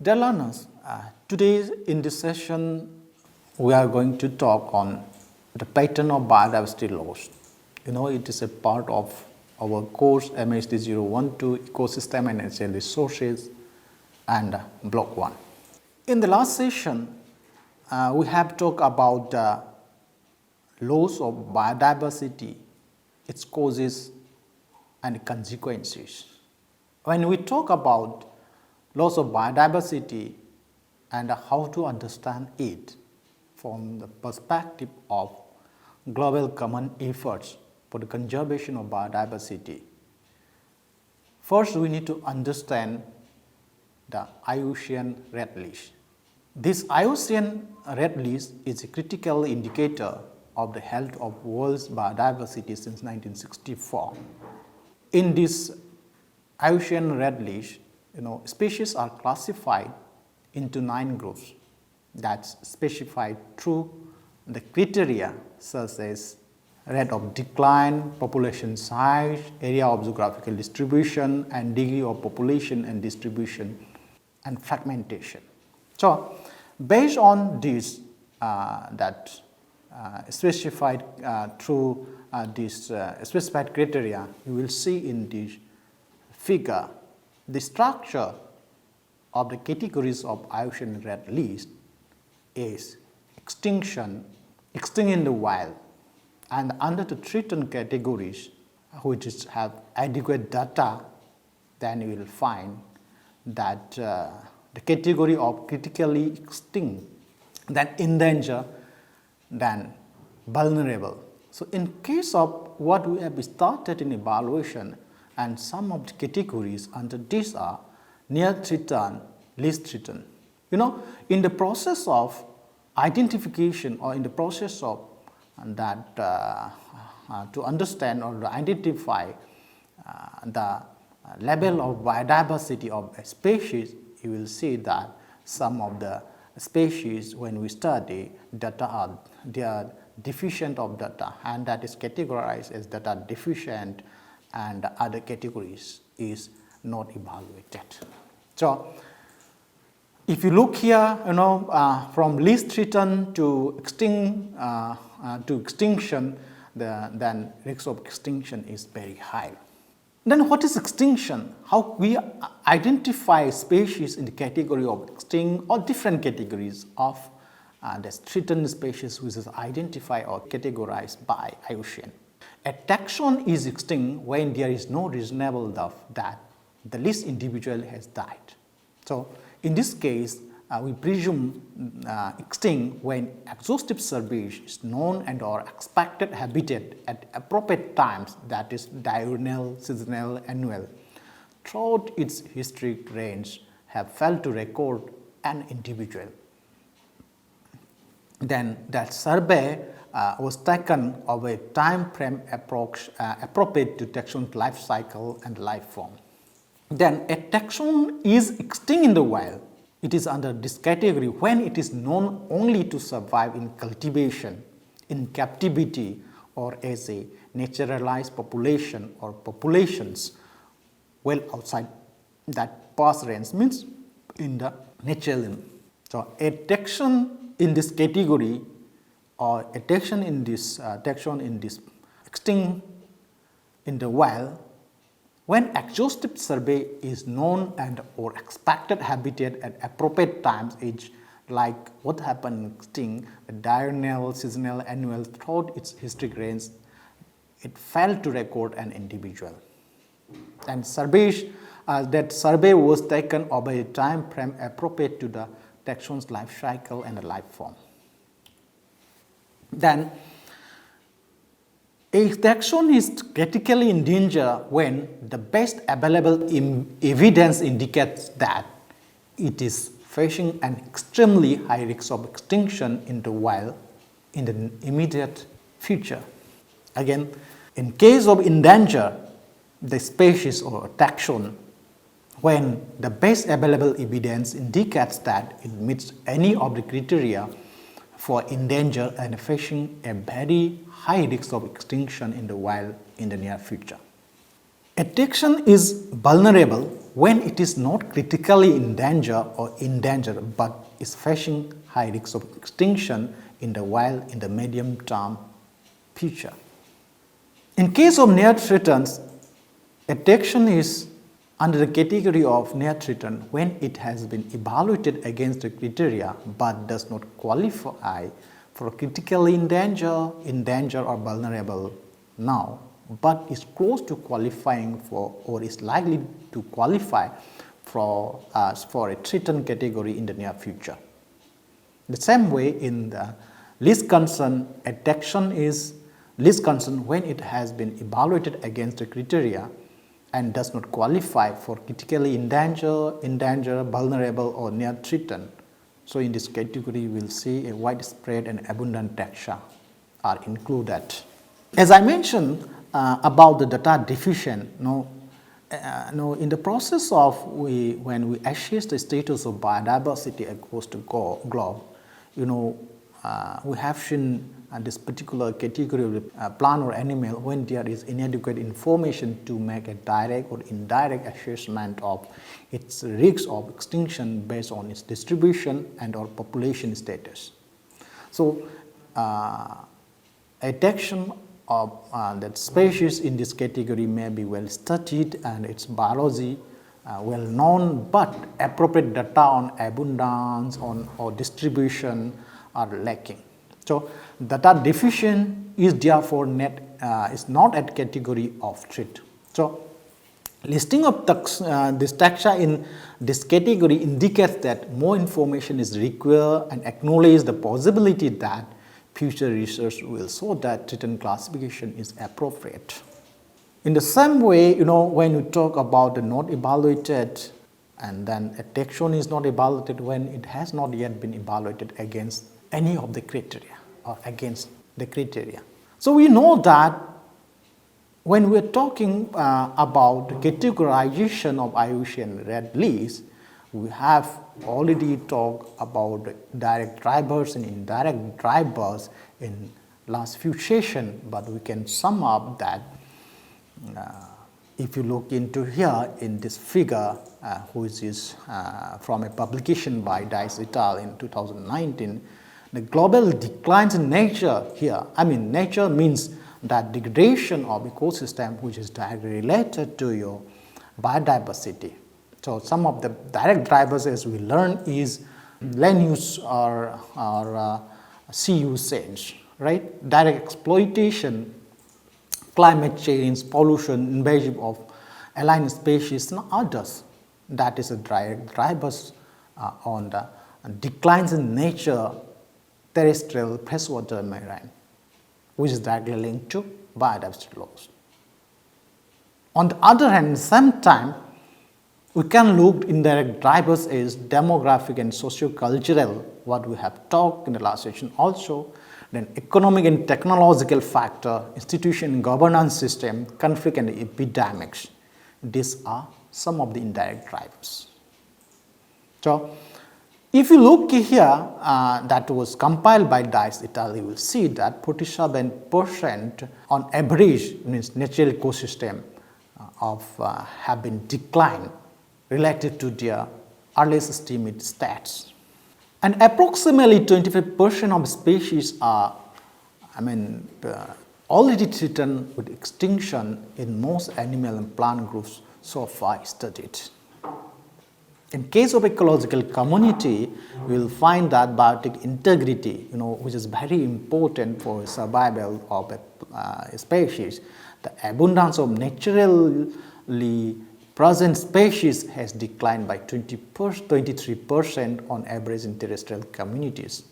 Dear learners, today in this session we are going to talk on the pattern of biodiversity loss. It is a part of our course MHD 012 Ecosystem and Natural Resources and Block 1. In the last session, we have talked about the loss of biodiversity, its causes and consequences. When we talk about loss of biodiversity and how to understand it from the perspective of global common efforts for the conservation of biodiversity, first we need to understand the IUCN Red List. This IUCN Red List is a critical indicator of the health of world's biodiversity since 1964. In this IUCN Red List, species are classified into 9 groups that's specified through the criteria such as rate of decline, population size, area of geographical distribution, and degree of population and distribution and fragmentation. So, based on this specified through this specified criteria, you will see in this figure the structure of the categories of IUCN Red List is extinct in the wild, and under the threatened categories which have adequate data, then you will find that the category of critically extinct, then endangered, then vulnerable. So, in case of what we have started in evaluation, and some of the categories under these are near threatened, least threatened. In the process of identification or in the process of that to understand or to identify the level of biodiversity of a species, you will see that some of the species, when we study data, they are deficient of data, and that is categorized as data deficient, and other categories is not evaluated. So, if you look here, from least threatened to extinction, then risk of extinction is very high. Then what is extinction? How we identify species in the category of extinct or different categories of the threatened species which is identified or categorized by IUCN. A taxon is extinct when there is no reasonable doubt that the least individual has died. So, in this case, we presume extinct when exhaustive survey is known and or expected habitat at appropriate times, that is diurnal, seasonal, annual, throughout its historic range have failed to record an individual. Then that survey was taken of a time frame appropriate to taxon's life cycle and life form. Then a taxon is extinct in the wild. It is under this category when it is known only to survive in cultivation, in captivity, or as a naturalized population or populations well outside that past range, means in the natural realm. So, a taxon in this category or a taxon in this extinct in the wild, when exhaustive survey is known and or expected habitat at appropriate times, is like what happened in extinct, diurnal, seasonal, annual, throughout its historic range, it failed to record an individual. And that survey was taken over a time frame appropriate to the taxon's life cycle and the life form. Then, a taxon is critically endangered when the best available evidence indicates that it is facing an extremely high risk of extinction in the wild in the immediate future. Again, in case of endangered, the species or taxon, when the best available evidence indicates that it meets any of the criteria for endangered and facing a very high risk of extinction in the wild in the near future. A taxon is vulnerable when it is not critically in danger or in danger but is facing high risk of extinction in the medium term future. In case of near threatens, detection is under the category of near threatened when it has been evaluated against the criteria but does not qualify for critically in danger or vulnerable now, but is close to qualifying for or is likely to qualify for a threatened category in the near future. The same way in the least concern, detection is least concern when it has been evaluated against the criteria and does not qualify for critically in danger, vulnerable or near threatened. So in this category, we will see a widespread and abundant taxa are included. As I mentioned about the data deficient, in the process of when we assess the status of biodiversity across the globe, we have seen this particular category of plant or animal when there is inadequate information to make a direct or indirect assessment of its risk of extinction based on its distribution and or population status. So, detection of that species in this category may be well studied and its biology well known, but appropriate data on abundance or distribution are lacking. So, data deficient is therefore is not at category of threat. So, listing of this taxa in this category indicates that more information is required and acknowledge the possibility that future research will show that threatened classification is appropriate. In the same way, when we talk about the not evaluated, and then a taxon is not evaluated when it has not yet been evaluated against any of the criteria or against the criteria. So we know that when we are talking about the categorization of IUCN red list, we have already talked about direct drivers and indirect drivers in last few sessions, but we can sum up that if you look into here in this figure, which is from a publication by Dice et al. In 2019, the global declines in nature here, nature means that degradation of ecosystem which is directly related to your biodiversity. So some of the direct drivers, as we learn, is land use or sea usage, right? Direct exploitation, climate change, pollution, invasion of alien species and others. That is a direct drivers on the declines in nature, terrestrial, freshwater, marine, which is directly linked to biodiversity loss. On the other hand, at the same time, we can look indirect drivers as demographic and socio-cultural, what we have talked in the last session also, then economic and technological factor, institution and governance system, conflict and epidemics. These are some of the indirect drivers. So, if you look here, that was compiled by Dice et al., you will see that 47% on average means natural ecosystem have been declined related to their earliest estimate stats. And approximately 25% of species are, already threatened with extinction in most animal and plant groups so far studied. In case of ecological community, we will find that biotic integrity, which is very important for survival of a species. The abundance of naturally present species has declined by 23% on average in terrestrial communities.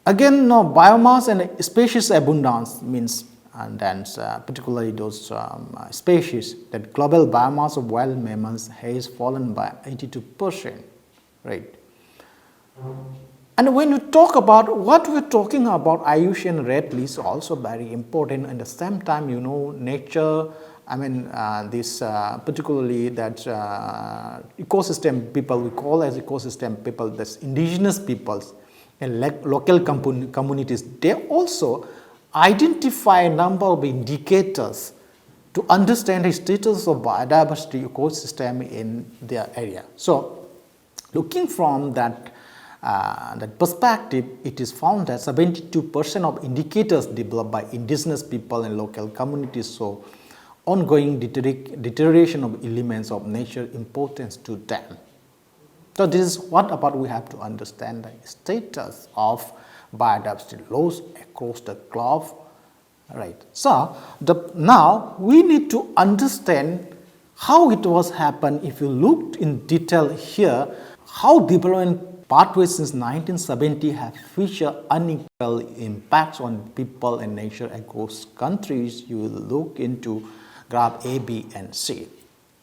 Again, biomass and species abundance means, and then particularly those species, that global biomass of wild mammals has fallen by 82%, right? And when we talk about what we're talking about, IUCN red list also very important. At the same time, nature, this particularly that ecosystem people, we call as ecosystem people, that's indigenous peoples and local communities, they also identify a number of indicators to understand the status of biodiversity ecosystem in their area. So, looking from that perspective, it is found that 72% of indicators developed by indigenous people and local communities show ongoing deterioration of elements of nature importance to them. So, this is what about we have to understand the status of biodiversity loss across the globe, right. So, now we need to understand how it was happened. If you looked in detail here, how development pathways since 1970 have featured unequal impacts on people and nature across countries. You will look into graph A, B and C.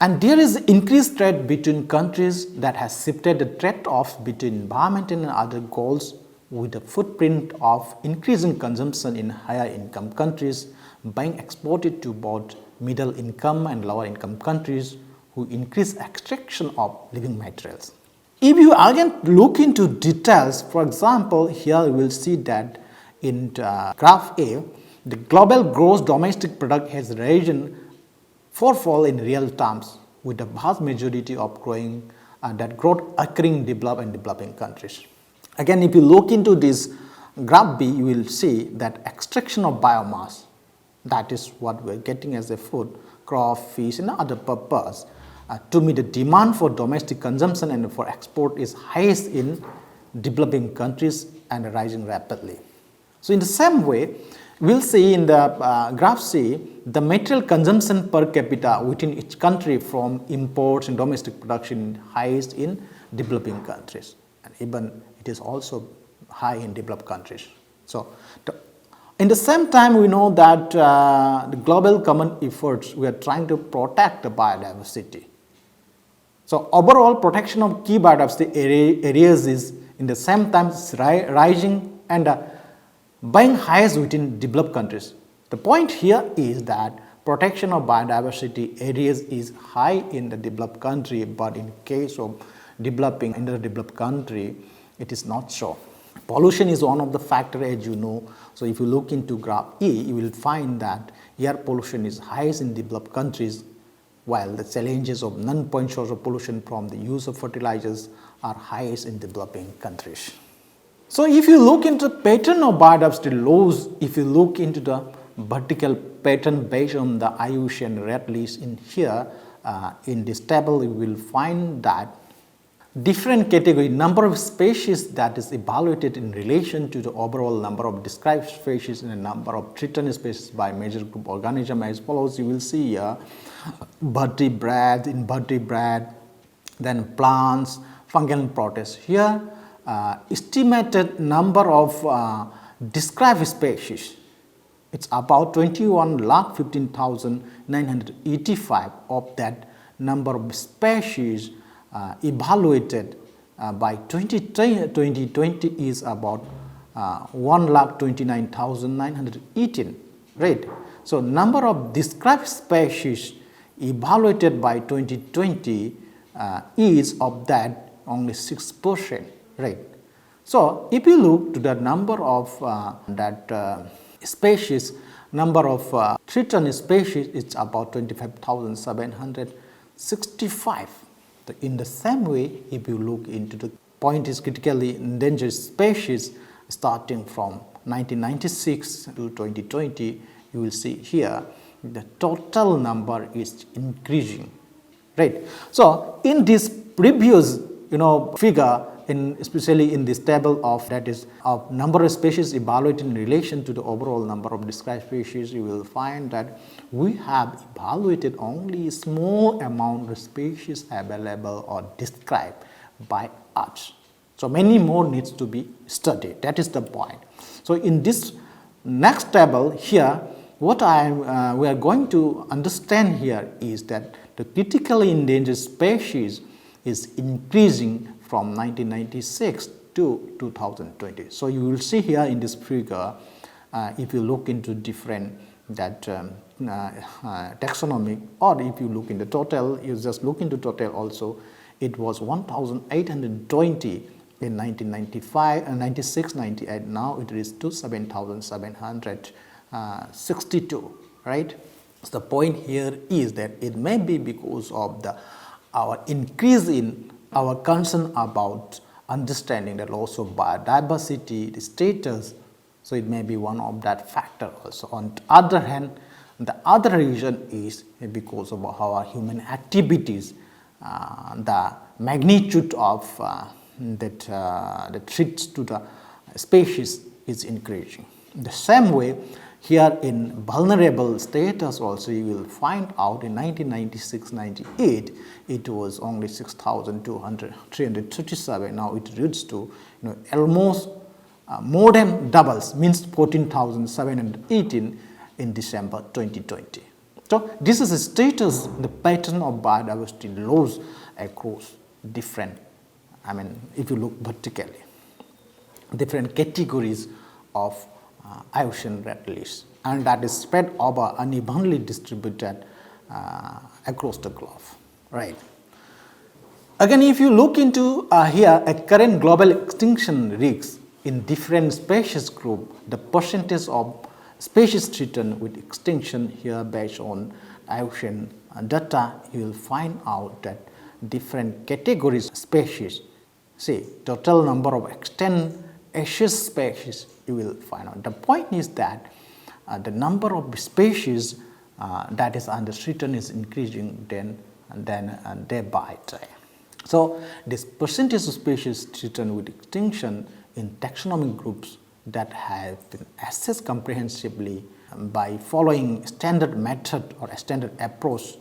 And there is increased trade between countries that has shifted the trade-offs between environmental and other goals, with the footprint of increasing consumption in higher income countries being exported to both middle income and lower income countries who increase extraction of living materials. If you again look into details, for example, here you will see that in graph A, the global gross domestic product has risen fourfold in real terms, with the vast majority of that growth occurring in developed and developing countries. Again, if you look into this graph B, you will see that extraction of biomass, that is what we are getting as a food, crop, fish and other purpose, to meet the demand for domestic consumption and for export is highest in developing countries and rising rapidly. So, in the same way, we will see in the graph C, the material consumption per capita within each country from imports and domestic production highest in developing countries, and even it is also high in developed countries. So, in the same time, we know that the global common efforts, we are trying to protect the biodiversity. So, overall protection of key biodiversity areas is in the same time rising and being highest within developed countries. The point here is that protection of biodiversity areas is high in the developed country, but in case of developing underdeveloped country, it is not so. Pollution is one of the factors, as you know. So, if you look into graph E, you will find that air pollution is highest in developed countries, while the challenges of non-point source of pollution from the use of fertilizers are highest in developing countries. So, if you look into the pattern of biodiversity loss, if you look into the vertical pattern based on the IUCN red list in here, in this table, you will find that different category number of species that is evaluated in relation to the overall number of described species and the number of threatened species by major group organism as follows. You will see here vertebrate, invertebrate, then plants, fungal and protists. Here estimated number of described species, it's about 21,15,985. Of that number of species evaluated by 2020 is about 1,29,918, right. So, number of described species evaluated by 2020 is of that only 6%, right. So, if you look to the number of species, number of threatened species, it's about 25,765. In the same way, if you look into the point is critically endangered species starting from 1996 to 2020, you will see here the total number is increasing, right. So, in this previous figure, especially in this table of that is of number of species evaluated in relation to the overall number of described species, you will find that we have evaluated only a small amount of species available or described by us. So, many more needs to be studied, that is the point. So, in this next table here, what we are going to understand here is that the critically endangered species is increasing from 1996 to 2020. So, you will see here in this figure, if you look into different taxonomic, or if you look in the total, you just look into total also, it was 1,820 in 1995 and 96, 98. Now it is to 7,762, right. So the point here is that it may be because of our increase in our concern about understanding the loss of biodiversity, the status. So it may be one of that factor also. On the other hand, the other reason is because of our human activities, the magnitude of the threats to the species is increasing. The same way, here in vulnerable status also you will find out in 1996-98 it was only 6,337. Now it reached to almost more than doubles, means 14,718 in December 2020. So this is a status, the pattern of biodiversity loss across different, if you look vertically, different categories of ocean red list, and that is spread over unevenly distributed across the globe, right? Again, if you look into here a current global extinction risks in different species group, the percentage of species threatened with extinction here based on ocean data, you will find out that different categories of species, say total number of extinct Asst species, you will find out. The point is that the number of species that is under threatened is increasing day by day. So this percentage of species threatened with extinction in taxonomic groups that have been assessed comprehensively by following standard method or a standard approach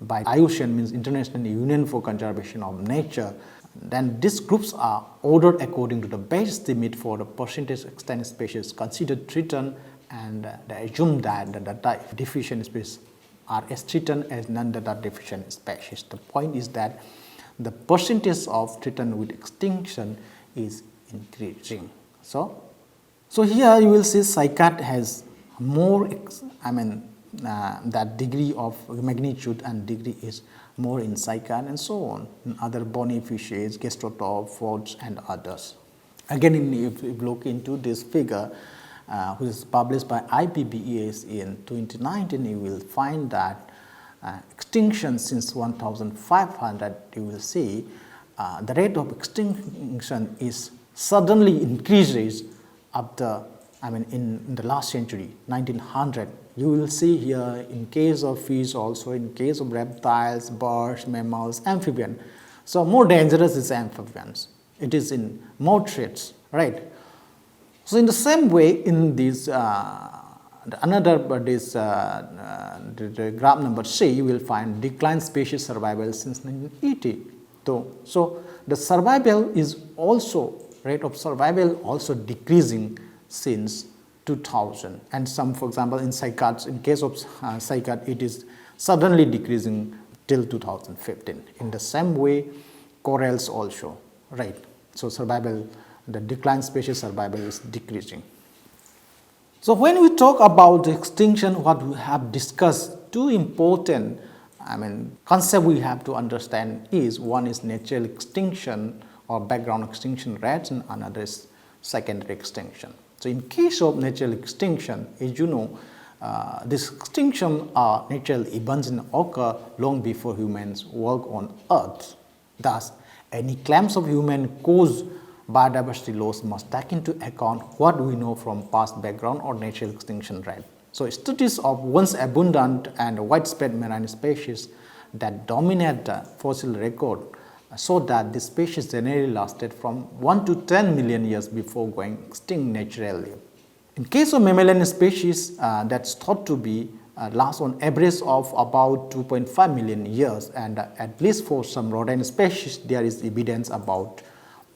by IUCN, means International Union for Conservation of Nature. Then these groups are ordered according to the base estimate for the percentage extant species considered threatened, and they assume that the data deficient species are as threatened as non-data deficient species. The point is that the percentage of threatened with extinction is increasing. So here you will see cycad has more, that degree of magnitude and degree is more in cycad and so on, in other bony fishes, gastrotop, frogs and others. Again, if you look into this figure, which is published by IPBES in 2019, you will find that extinction since 1500, you will see the rate of extinction is suddenly increases after, in the last century, 1900. You will see here in case of fish, also in case of reptiles, birds, mammals, amphibians. So more dangerous is amphibians. It is in more threats, right? So in the same way, in this the graph number C, you will find declined species survival since 1980. So the survival is also, rate of survival also decreasing since 2000, and some, for example, in cycads, in case of cycad, it is suddenly decreasing till 2015. In the same way, corals also, right? So survival, the declined species survival is decreasing. So when we talk about extinction, what we have discussed, two important concept we have to understand is, one is natural extinction or background extinction rates, and another is secondary extinction. So in case of natural extinction, as you know, this extinction are natural events that occur long before humans work on Earth. Thus, any claims of human caused biodiversity loss must take into account what we know from past background or natural extinction rate. So studies of once abundant and widespread marine species that dominate the fossil record so that the species generally lasted from 1 to 10 million years before going extinct naturally. In case of mammalian species, that's thought to be last on average of about 2.5 million years, and at least for some rodent species, there is evidence about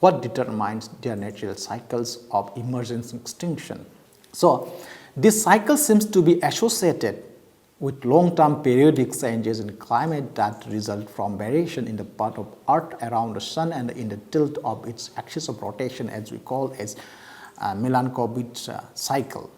what determines their natural cycles of emergence and extinction. So this cycle seems to be associated with long-term periodic changes in climate that result from variation in the path of Earth around the Sun and in the tilt of its axis of rotation, as we call as Milankovitch cycle.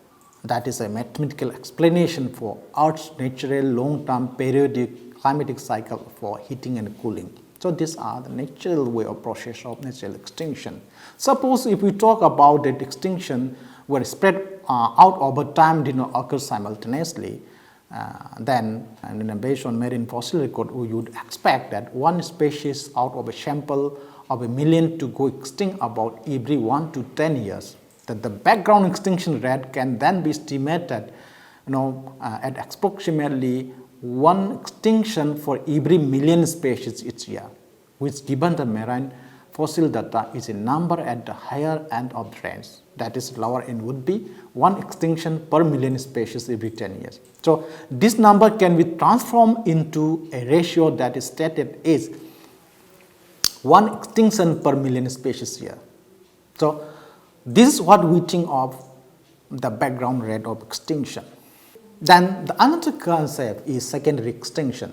That is a mathematical explanation for Earth's natural long-term periodic climatic cycle for heating and cooling. So these are the natural way of process of natural extinction. Suppose if we talk about that extinction were spread out over time, did not occur simultaneously, then, and based on marine fossil record, we would expect that one species out of a sample of 1 million to go extinct about every 1 to 10 years. That the background extinction rate can then be estimated, at approximately one extinction for every million species each year, which given the marine fossil data is a number at the higher end of the range. That is, lower end would be one extinction per million species every 10 years. So this number can be transformed into a ratio that is stated as one extinction per million species year. So this is what we think of the background rate of extinction. Then the another concept is secondary extinction.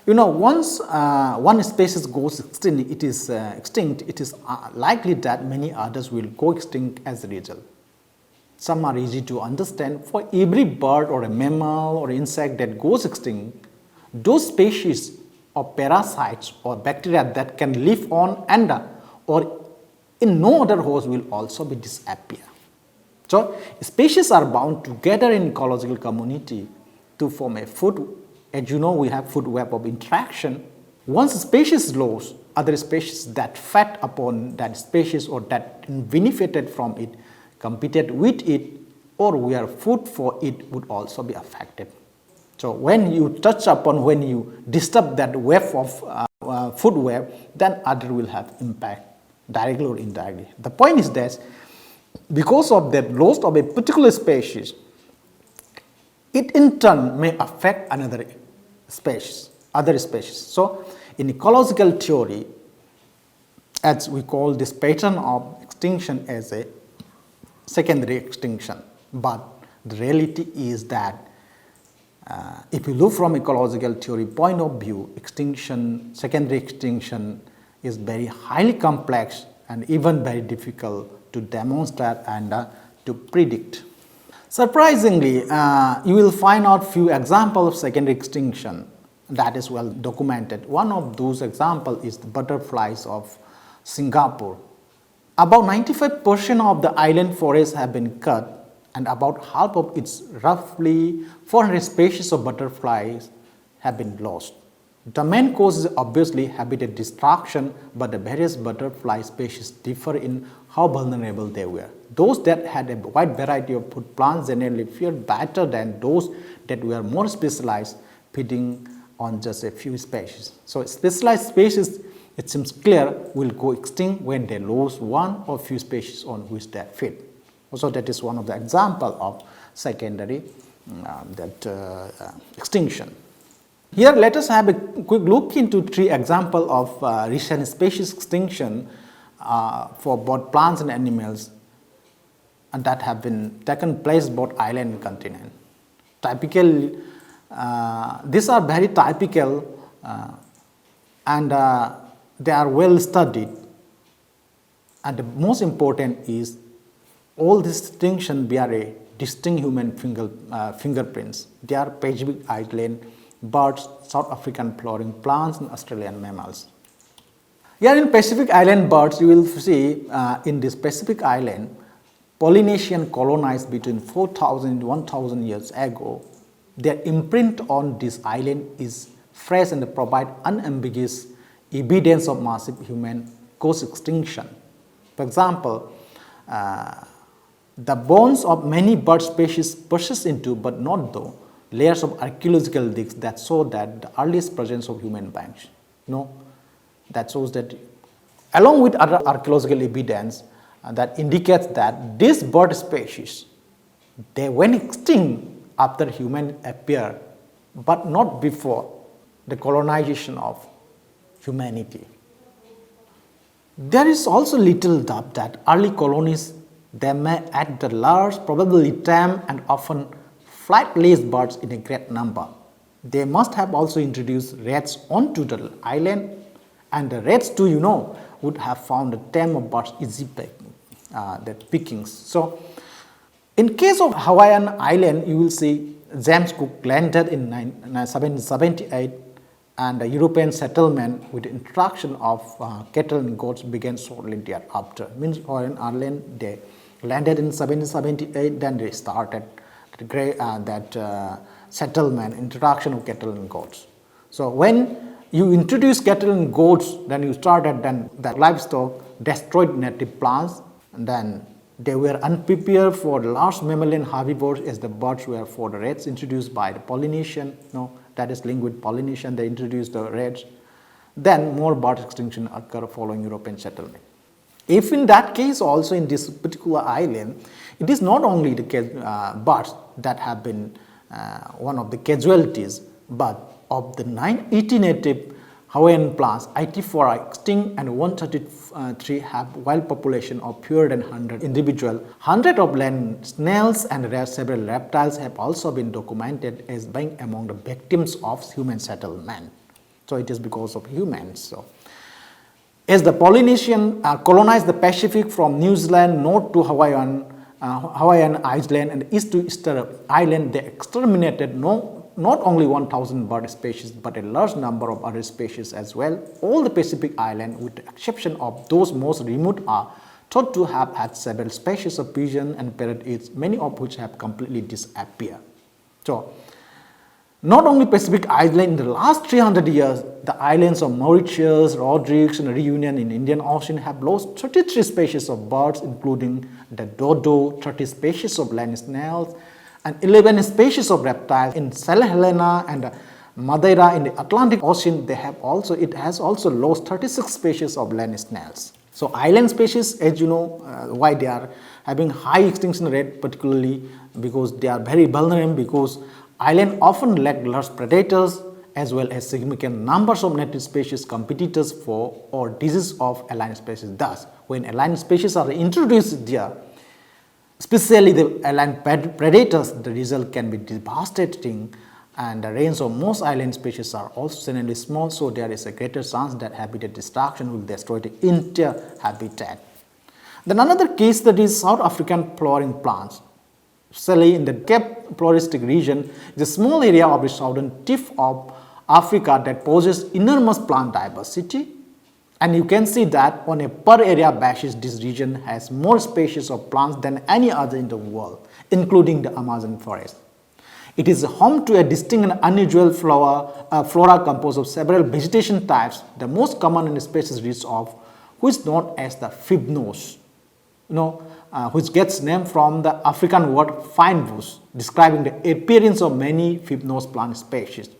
Once one species goes extinct, it is likely that many others will go extinct as a result. Some are easy to understand. For every bird or a mammal or insect that goes extinct, those species of parasites or bacteria that can live on and or in no other host will also be disappear. So species are bound together in ecological community to form a food. As you know, we have food web of interaction. Once a species is lost, other species that fed upon that species or that benefited from it, competed with it, or were food for it would also be affected. So when you touch upon, when you disturb that web of food web, then other will have impact directly or indirectly. The point is that because of that loss of a particular species, it in turn may affect another species, other species. So in ecological theory, as we call this pattern of extinction as a secondary extinction. But the reality is that if you look from ecological theory point of view, secondary extinction is very highly complex and even very difficult to demonstrate and to predict. Surprisingly, you will find out few examples of secondary extinction that is well documented. One of those examples is the butterflies of Singapore. About 95% of the island forests have been cut, and about half of its roughly 400 species of butterflies have been lost. The main cause is obviously habitat destruction, but the various butterfly species differ in how vulnerable they were. Those that had a wide variety of food plants generally fared better than those that were more specialized, feeding on just a few species. So specialized species, it seems clear, will go extinct when they lose one or few species on which they feed. Also, that is one of the examples of secondary extinction. Here, let us have a quick look into 3 examples of recent species extinction for both plants and animals and that have been taken place both island and continent. Typically, these are very typical and they are well studied, and the most important is all these extinction bear a distinct human fingerprints. They are Pacific Island birds, South African flowering plants, and Australian mammals. Here in Pacific Island birds, you will see in this Pacific Island, Polynesian colonized between 4,000 and 1,000 years ago. Their imprint on this island is fresh and provide unambiguous evidence of massive human cause extinction. For example, the bones of many bird species persist into, but not though, layers of archaeological digs that show that the earliest presence of human beings. That shows that, along with other archaeological evidence that indicates that these bird species, they went extinct after human appeared, but not before the colonization of humanity. There is also little doubt that early colonies, they may at the large probably tame and often flightless birds in a great number. They must have also introduced rats onto the island, and the rats too, would have found the tame of birds easy pickings. So, in case of Hawaiian Island, you will see James Cook landed in 1778, and the European settlement with the introduction of cattle and goats began shortly thereafter. Means Hawaiian Island, they landed in 1778, then they started settlement, introduction of cattle and goats. So when you introduce cattle and goats, then you started, then the livestock destroyed native plants, and then they were unprepared for the large mammalian herbivores as the birds were for the rats introduced by the pollination, that is linked with pollination, they introduced the rats. Then more bird extinction occurred following European settlement. If in that case also in this particular island, it is not only the birds that have been one of the casualties, but of the 980 native Hawaiian plants, 84 are extinct and 133 have wild population of fewer than 100 individual. 100 of land snails and several reptiles have also been documented as being among the victims of human settlement. So it is because of humans. So, as the Polynesian colonized the Pacific from New Zealand north to Hawaiian Island and east to Easter Island, they exterminated not only 1,000 bird species but a large number of other species as well. All the Pacific island, with the exception of those most remote, are thought to have had several species of pigeon and parrots, many of which have completely disappeared. So, not only Pacific Island, in the last 300 years, the islands of Mauritius, Rodrigues, and Reunion in Indian Ocean have lost 33 species of birds, including the dodo, 30 species of land snails, and 11 species of reptiles. In Saint Helena and Madeira in the Atlantic Ocean, it has also lost 36 species of land snails. So island species, as you know, why they are having high extinction rate, particularly because they are very vulnerable, because island often lack large predators as well as significant numbers of native species competitors for or disease of alien species. Thus, when alien species are introduced there, especially the alien predators, the result can be devastating, and the range of most island species are also generally small, so there is a greater chance that habitat destruction will destroy the entire habitat. Then another case that is South African flowering plants. Especially in the Cape Floristic region, is a small area of the southern tip of Africa that possesses enormous plant diversity. And you can see that on a per area basis, this region has more species of plants than any other in the world, including the Amazon forest. It is home to a distinct and unusual flora composed of several vegetation types, the most common species of which is known as the fibnos, which gets named from the African word fine bush, describing the appearance of many fibnos plant species.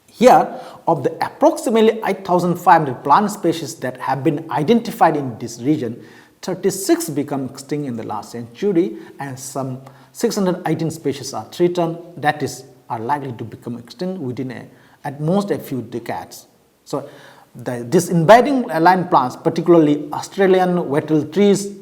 Here, of the approximately 8,500 plant species that have been identified in this region, 36 become extinct in the last century, and some 618 species are threatened, that is, are likely to become extinct within at most a few decades. So, this invading alien plants, particularly Australian wattle trees,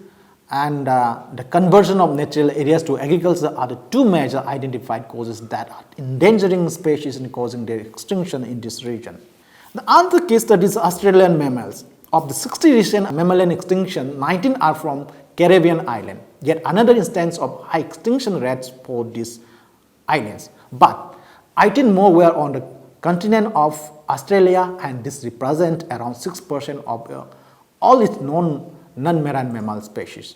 and the conversion of natural areas to agriculture are the two major identified causes that are endangering species and causing their extinction in this region. The other case study is Australian mammals. Of the 60 recent mammalian extinction, 19 are from Caribbean island. Yet another instance of high extinction rates for these islands. But 18 more were on the continent of Australia, and this represents around 6% of all its known non-marine mammal species.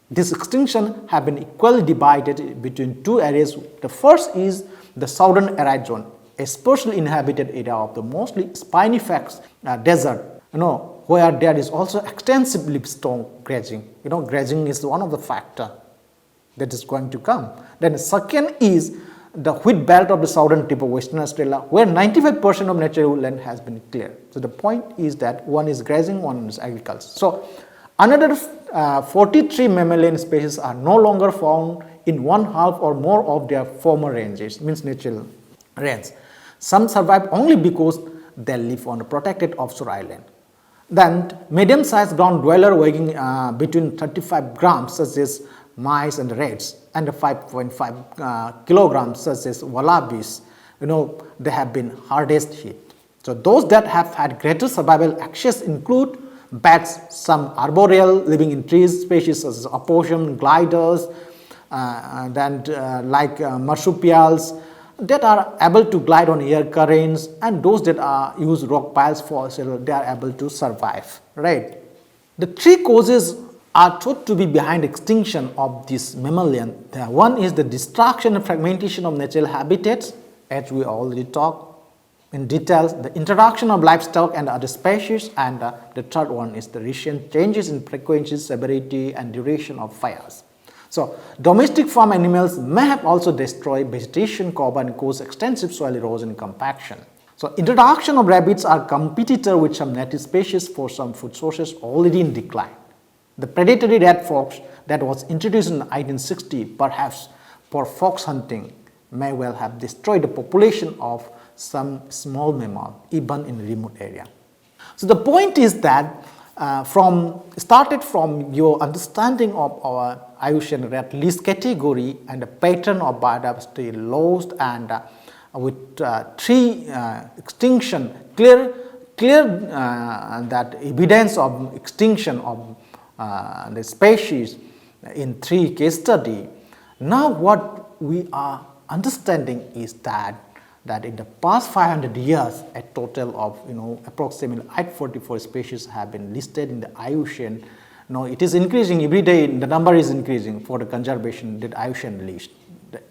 This extinction have been equally divided between two areas. The first is the southern arid zone, a sparsely inhabited area of the mostly spiniferous desert, where there is also extensive limestone grazing. Grazing is one of the factors that is going to come. Then the second is the wheat belt of the southern tip of Western Australia, where 95% of natural land has been cleared. So the point is that one is grazing, one is agriculture. So another 43 mammalian species are no longer found in one half or more of their former ranges, means natural range. Some survive only because they live on a protected offshore island. Then medium-sized ground dweller weighing between 35 grams, such as mice and rats, and 5.5 kilograms, such as wallabies, they have been hardest hit. So those that have had greater survival access include bats, some arboreal living in trees species such as opossum, gliders, marsupials that are able to glide on air currents, and those that use rock piles for shelter, they are able to survive, right? The three causes are thought to be behind extinction of this mammalian. One is the destruction and fragmentation of natural habitats. as we already talked in details, the introduction of livestock and other species, and the third one is the recent changes in frequency, severity, and duration of fires. So, domestic farm animals may have also destroyed vegetation cover and cause extensive soil erosion and compaction. So, introduction of rabbits are competitor with some native species for some food sources already in decline. The predatory red fox that was introduced in 1860, perhaps for fox hunting, may well have destroyed the population of some small mammal even in remote area. So the point is that started from your understanding of our IUCN red list category and the pattern of biodiversity lost, and with three extinction, clear that evidence of extinction of the species in three case study. Now what we are understanding is that in the past 500 years, a total of approximately 844 species have been listed in the IUCN. Now it is increasing every day. The number is increasing for the conservation that IUCN list.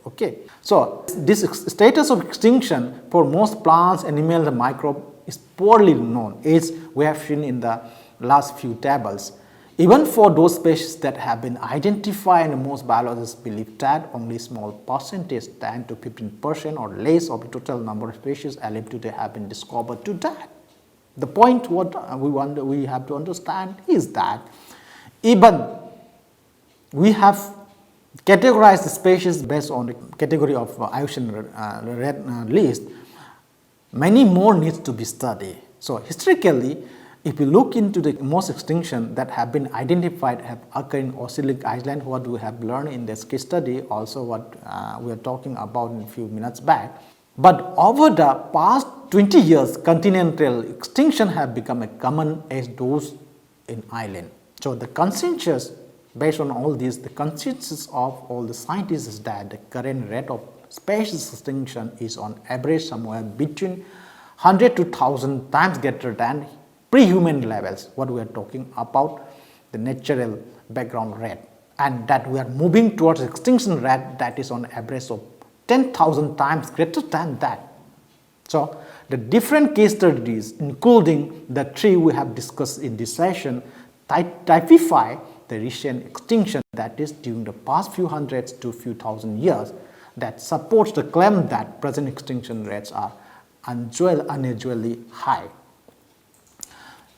Okay, so this status of extinction for most plants, animals, and microbes is poorly known, as we have seen in the last few tables. Even for those species that have been identified, most biologists believe that only small percentage, 10 to 15% or less of the total number of species alive today have been discovered to that. The point what we have to understand is that even we have categorized the species based on the category of IUCN red list, many more needs to be studied. So historically, if you look into the most extinction that have been identified have occurred in Oceanic Island, what we have learned in this case study, also what we are talking about in a few minutes back. But over the past 20 years, continental extinction have become as common as those in island. So the consensus based on all this, the consensus of all the scientists is that the current rate of species extinction is on average somewhere between 100 to 1,000 times greater than pre-human levels, what we are talking about, the natural background rate, and that we are moving towards extinction rate that is on average of 10,000 times greater than that. So the different case studies, including the three we have discussed in this session, typify the recent extinction that is during the past few hundreds to few thousand years, that supports the claim that present extinction rates are unusually high.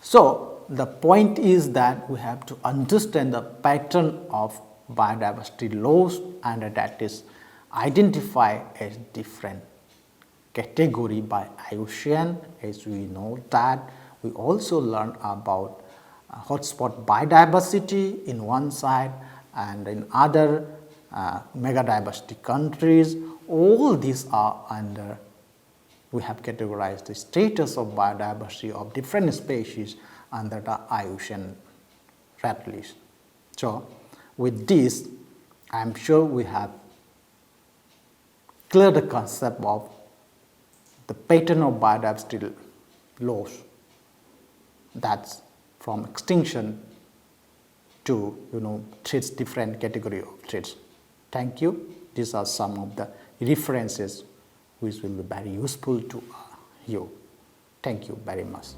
So the point is that we have to understand the pattern of biodiversity loss, and that is identified as different category by IUCN. As we know that, we also learn about hotspot biodiversity in one side, and in other megadiversity countries. All these are under, we have categorized the status of biodiversity of different species under the IUCN red list. So with this, I am sure we have cleared the concept of the pattern of biodiversity loss, that's from extinction to threats, different category of threats. Thank you. These are some of the references which will be very useful to you. Thank you very much.